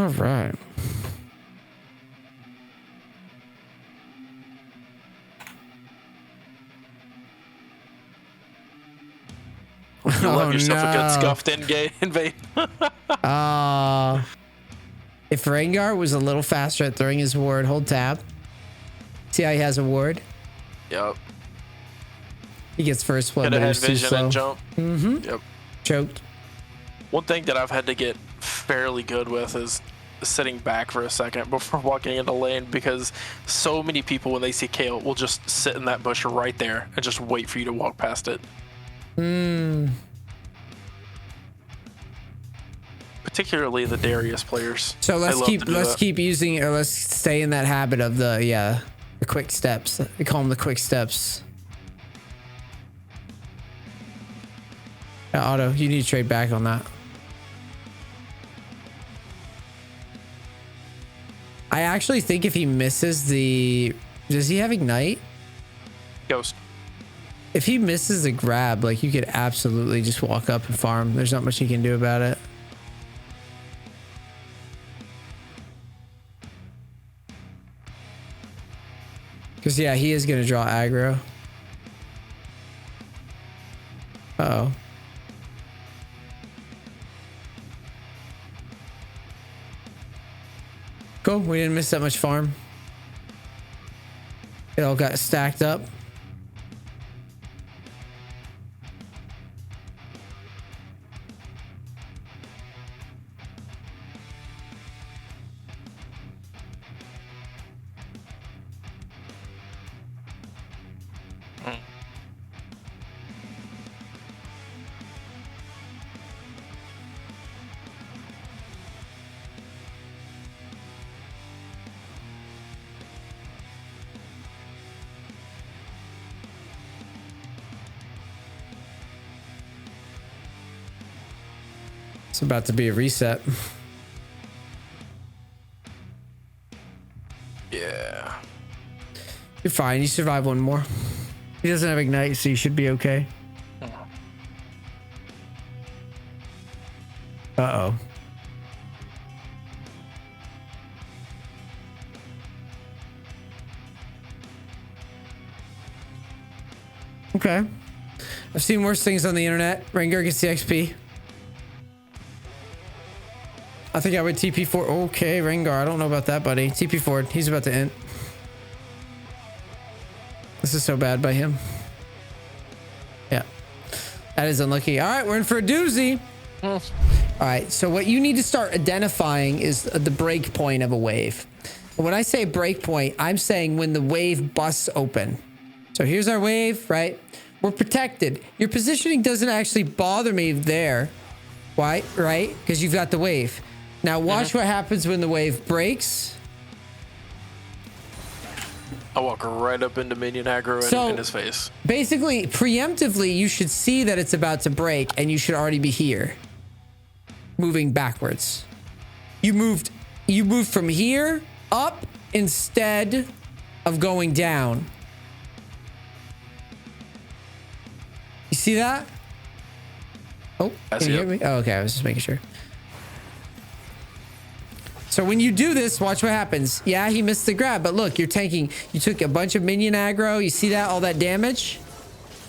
All right. You love yourself a good scuffed in vape. If Rengar was a little faster at throwing his ward, hold tab. See how he has a ward? Yep. He gets first blood, Could but have he's had too vision slow. and jump. Mm-hmm. Yep. Choked. One thing that I've had to get fairly good with is sitting back for a second before walking into lane, because so many people, when they see Kale, will just sit in that bush right there and just wait for you to walk past it. Particularly the Darius players. So let's keep using, or let's stay in that habit of the quick steps. We call them the quick steps. Yeah, Otto, you need to trade back on that. I actually think if he misses does he have Ignite? Ghost. If he misses the grab, like, you could absolutely just walk up and farm. There's not much you can do about it. Because, yeah, he is going to draw aggro. Uh-oh. Cool. We didn't miss that much farm. It all got stacked up. It's about to be a reset. Yeah. You're fine. You survive one more. He doesn't have Ignite, so you should be okay. Uh-oh. Okay. I've seen worse things on the internet. Rengar gets the XP. I think I would TP forward. Okay, Rengar. I don't know about that, buddy. TP forward. He's about to end. This is so bad by him. Yeah. That is unlucky. All right, we're in for a doozy. All right, so what you need to start identifying is the break point of a wave. When I say break point, I'm saying when the wave busts open. So here's our wave, right? We're protected. Your positioning doesn't actually bother me there. Why? Right? Because you've got the wave. Now watch what happens when the wave breaks. I walk right up into minion aggro in his face. Basically, preemptively, you should see that it's about to break and you should already be here. Moving backwards. You moved from here up instead of going down. You see that? Oh, can you hear me? Oh, okay. I was just making sure. So when you do this, watch what happens. Yeah, he missed the grab, but look, you're tanking. You took a bunch of minion aggro. You see that? All that damage?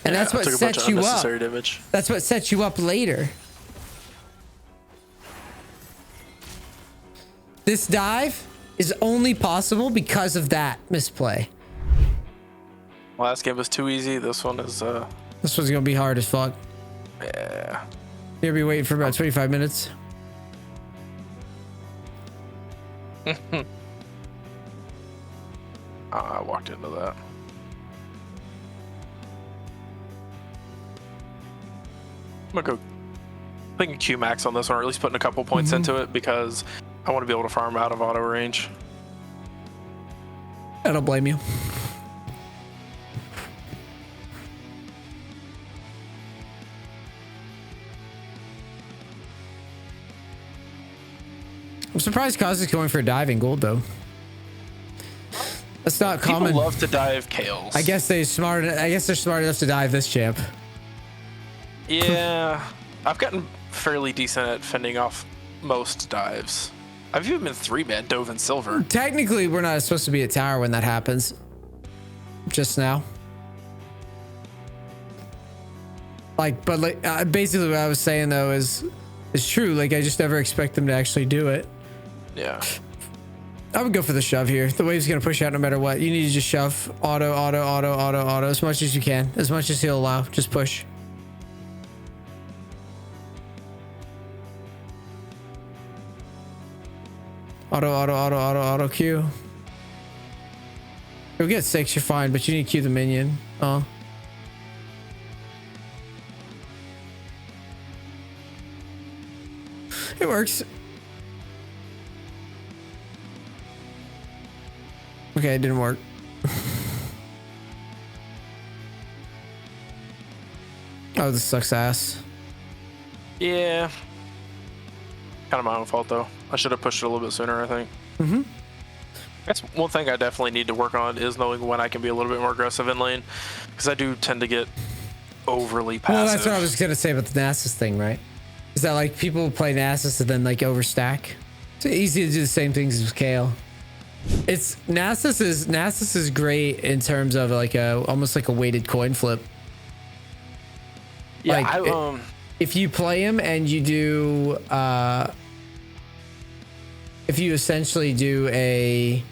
And that's what sets you up. Damage. That's what sets you up later. This dive is only possible because of that misplay. Last game was too easy. This one is This one's gonna be hard as fuck. Yeah. You'll be waiting for about 25 minutes. I walked into that. I'm gonna go thinking Q max on this one, or at least putting a couple points into it, because I want to be able to farm out of auto range. I don't blame you. I'm surprised Kaz is going for diving gold though. That's not common. People love to dive Kales. I guess they're smart enough to dive this champ. Yeah, I've gotten fairly decent at fending off most dives. I've even been 3-man Dove and Silver. Technically, we're not supposed to be at tower when that happens. Just now. Like, but like, basically what I was saying though is true. Like, I just never expect them to actually do it. Yeah. I would go for the shove here. The wave's gonna push out no matter what. You need to just shove. Auto as much as you can. As much as he'll allow. Just push. Auto Q. You'll get 6, you're fine, but you need to Q the minion. Oh. It works. Okay, it didn't work. Oh, this sucks ass. Yeah. Kind of my own fault though. I should have pushed it a little bit sooner, I think. Mm-hmm. That's one thing I definitely need to work on, is knowing when I can be a little bit more aggressive in lane, because I do tend to get overly passive. Well, that's what I was gonna say about the Nasus thing, right? Is that like people play Nasus and then like overstack? It's easy to do the same things as Kale. It's Nasus is great in terms of like almost like a weighted coin flip. Yeah, like, if you play him and you do if you essentially do a,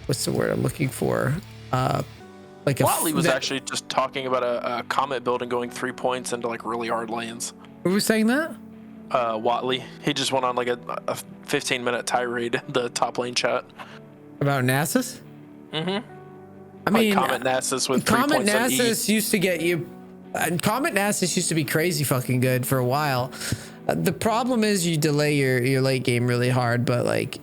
what's the word I'm looking for? Like a Watley was actually just talking about a comet build and going 3 points into like really hard lanes. Who was saying that? Watley. He just went on like a 15-minute tirade in the top lane chat. About Nasus? Mm-hmm. I mean, Comet Nasus with 3 Comet points on Nasus used to get you. Comet Nasus used to be crazy fucking good for a while. The problem is you delay your late game really hard, but like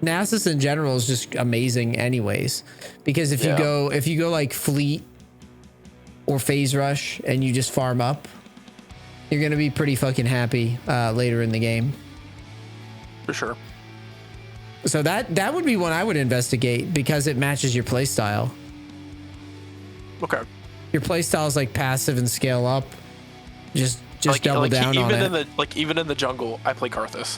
Nasus in general is just amazing anyways. Because if you go like Fleet or Phase Rush and you just farm up, you're gonna be pretty fucking happy later in the game. For sure. So that would be one I would investigate because it matches your playstyle. Okay. Your playstyle is like passive and scale up. Just like, double down on it. Even in the jungle, I play Karthus.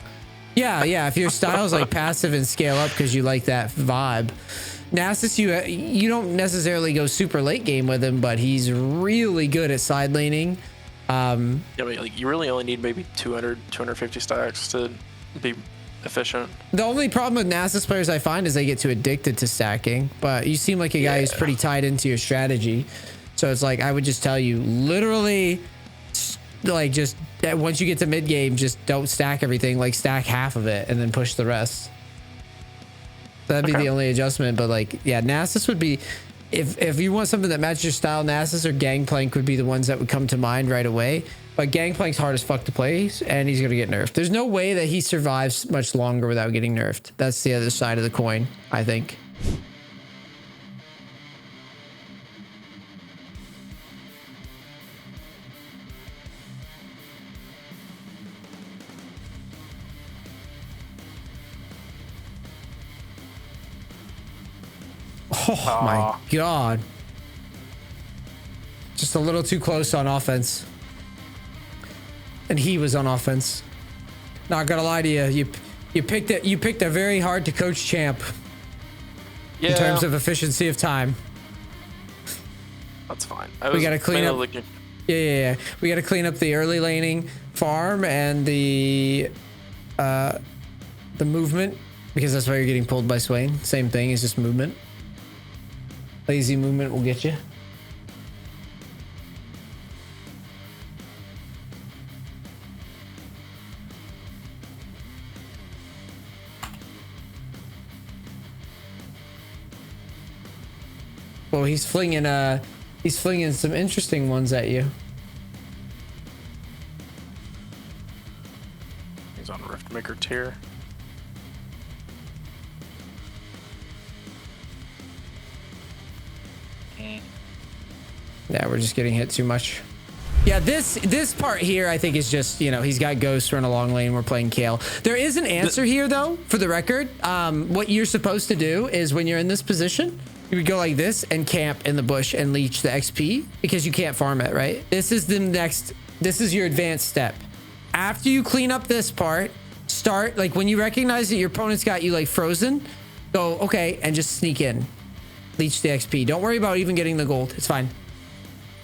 Yeah. If your style is like passive and scale up because you like that vibe. Nasus, you don't necessarily go super late game with him, but he's really good at side laning. Yeah, but like you really only need maybe 200, 250 stacks to be efficient. The only problem with Nasus players I find is they get too addicted to stacking, but you seem like a guy who's pretty tied into your strategy. So it's like, I would just tell you literally, like, just once you get to mid game, just don't stack everything, like stack half of it and then push the rest. That'd be the only adjustment. But like, yeah, Nasus would be, if you want something that matches your style, Nasus or Gangplank would be the ones that would come to mind right away. But Gangplank's hard as fuck to play, and he's gonna get nerfed. There's no way that he survives much longer without getting nerfed. That's the other side of the coin, I think. Oh my god. Just a little too close on offense. And he was on offense. Not gonna lie to you, you picked a very hard to coach champ. In terms of efficiency of time. That's fine. We gotta clean up. Yeah. We gotta clean up the early laning farm and the movement, because that's why you're getting pulled by Swain. Same thing, it's just movement. Lazy movement will get you. Well, he's flinging some interesting ones at you. He's on Riftmaker tier. Yeah, we're just getting hit too much. Yeah, this part here, I think, is just, you know, he's got Ghost, we're in a long lane, we're playing Kale. There is an answer here, though, for the record. What you're supposed to do is when you're in this position, you would go like this and camp in the bush and leech the XP because you can't farm it, right? This is your advanced step. After you clean up this part, start, like when you recognize that your opponent's got you like frozen, go, okay, and just sneak in. Leech the XP. Don't worry about even getting the gold. It's fine.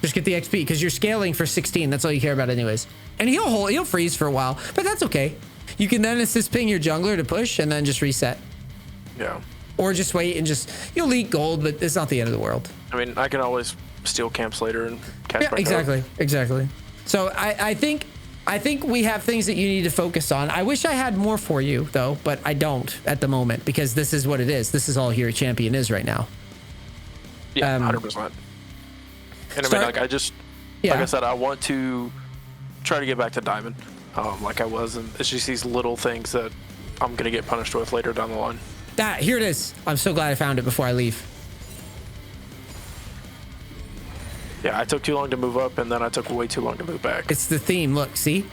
Just get the XP because you're scaling for 16. That's all you care about anyways. And he'll freeze for a while, but that's okay. You can then assist ping your jungler to push and then just reset. Yeah. Or just wait and you'll leak gold, but it's not the end of the world. I mean, I can always steal camps later and catch back up. Exactly. So I think we have things that you need to focus on. I wish I had more for you though, but I don't at the moment because this is what it is. This is all Hero Champion is right now. Yeah, 100%. And I mean, like I said, I want to try to get back to Diamond, like I was, and it's just these little things that I'm gonna get punished with later down the line. Here it is. I'm so glad I found it before I leave. Yeah, I took too long to move up, and then I took way too long to move back. It's the theme. Look, see?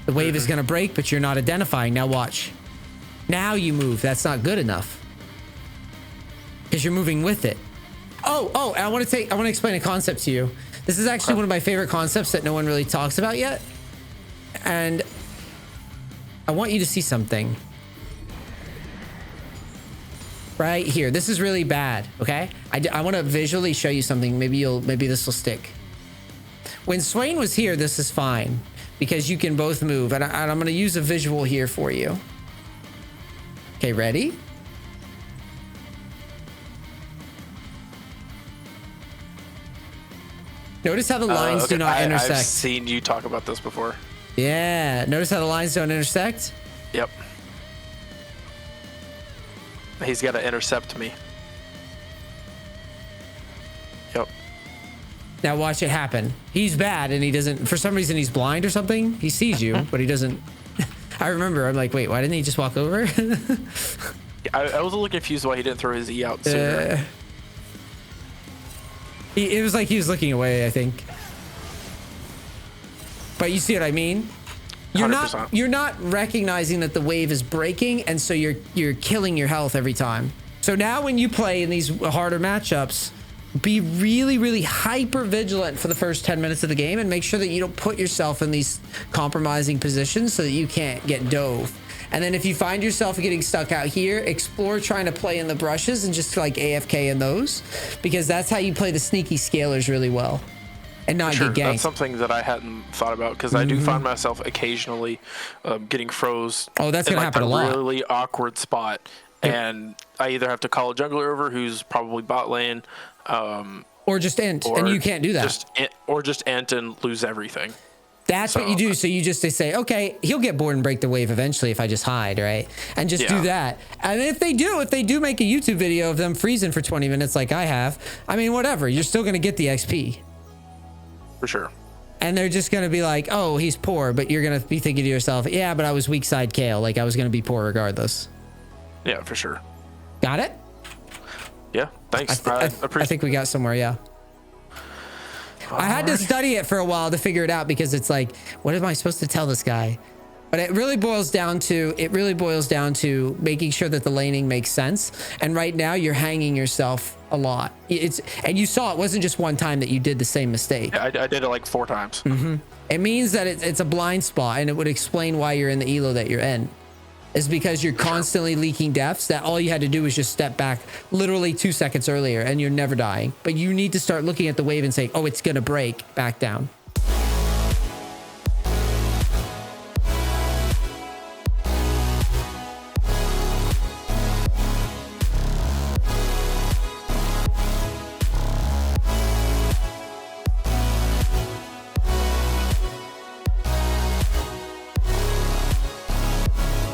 The wave is gonna break, but you're not identifying. Now watch. Now you move. That's not good enough. Because you're moving with it. Oh, I want to explain a concept to you. This is actually one of my favorite concepts that no one really talks about yet. And I want you to see something. Right here. This is really bad, okay? I want to visually show you something. Maybe this will stick. When Swain was here, this is fine because you can both move. And I'm going to use a visual here for you. Okay, ready? Notice how the lines do not intersect. I've seen you talk about this before. Yeah. Notice how the lines don't intersect? Yep. He's got to intercept me. Yep. Now watch it happen. He's bad and he doesn't, for some reason he's blind or something. He sees you, but he doesn't. I remember, I'm like, wait, why didn't he just walk over? I was a little confused why he didn't throw his E out sooner. It was like he was looking away, I think. But you see what I mean? You're not recognizing that the wave is breaking, and so you're killing your health every time. So now when you play in these harder matchups, be really, really hyper vigilant for the first 10 minutes of the game and make sure that you don't put yourself in these compromising positions so that you can't get dove. And then if you find yourself getting stuck out here, explore trying to play in the brushes and just like AFK in those, because that's how you play the sneaky scalers really well and not get ganked. That's something that I hadn't thought about because I do find myself occasionally getting froze. Oh, that's going to happen a lot. Really awkward spot. Yep. And I either have to call a jungler over who's probably bot lane. Or just int, and you can't do that. Just int and lose everything. That's what you do. So you just say, okay, he'll get bored and break the wave eventually if I just hide, right? And just do that. And if they do make a YouTube video of them freezing for 20 minutes like I have, I mean, whatever. You're still going to get the XP. For sure. And they're just going to be like, oh, he's poor. But you're going to be thinking to yourself, yeah, but I was weak side Kale. Like I was going to be poor regardless. Yeah, for sure. Got it? Yeah, thanks. I think we got somewhere, yeah. I had to study it for a while to figure it out because it's like, what am I supposed to tell this guy? But it really boils down to making sure that the laning makes sense. And right now you're hanging yourself a lot. And you saw it wasn't just one time that you did the same mistake. Yeah, I did it like 4 times. It means that it's a blind spot, and it would explain why you're in the elo that you're in. Is because you're constantly leaking deaths that all you had to do was just step back literally 2 seconds earlier and you're never dying. But you need to start looking at the wave and saying, oh, it's going to break back down.